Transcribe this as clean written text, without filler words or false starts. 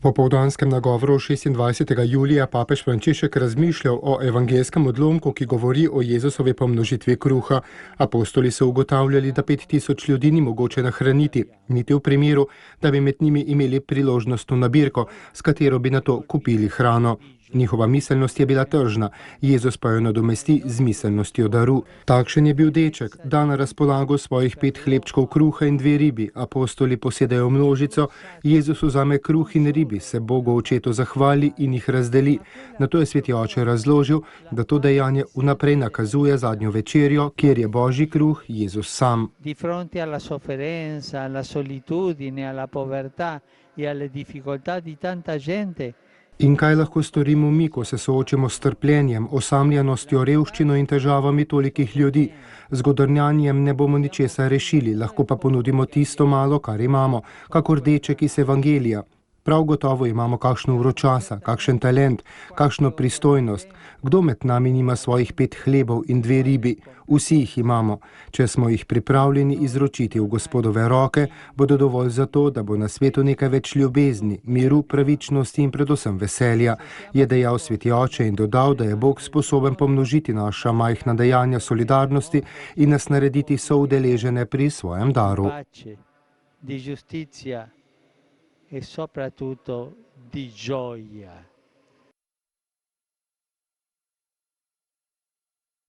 V popoldanskem nagovoru 26. julija papež Frančišek razmišljal o evangelskem odlomku, ki govori o Jezusovi pomnožitvi kruha. Apostoli so ugotavljali, da 5000 ljudi ni mogoče nahraniti, niti v primeru, da bi med njimi imeli priložnostno nabirko, s katero bi nato kupili hrano. Njihova miselnost je bila tržna, Jezus pa jo nadomesti z miselnostjo daru. Takšen je bil deček, da na razpolago svojih 5 hlebčkov kruha in 2 ribi. Apostoli posedajo množico, Jezus vzame kruh in ribi, se Bogu očetu zahvali in jih razdeli. Nato je sveti oče razložil, da to dejanje vnaprej nakazuje zadnjo večerjo, kjer je Božji kruh Jezus sam. Di fronte alla sofferenza, alla solitudine, alla povertà e alle difficoltà di tanta gente. In kaj lahko storimo mi, ko se soočimo s trpljenjem, osamljenostjo, revščino in težavami tolikih ljudi? Z godrnjanjem ne bomo ničesar rešili, lahko pa ponudimo tisto malo, kar imamo, kakor deček iz evangelija. Prav gotovo imamo kakšno uro časa, kakšen talent, kakšno pristojnost. Kdo med nami nima svojih 5 hlebov in 2 ribi? Vsi jih imamo. Če smo jih pripravljeni izročiti v Gospodove roke, bodo dovolj za to, da bo na svetu nekaj več ljubezni, miru, pravičnosti in predvsem veselja, je dejal sveti oče in dodal, da je Bog sposoben pomnožiti naša majhna dejanja solidarnosti in nas narediti soudeležene pri svojem daru. E soprattutto di gioia.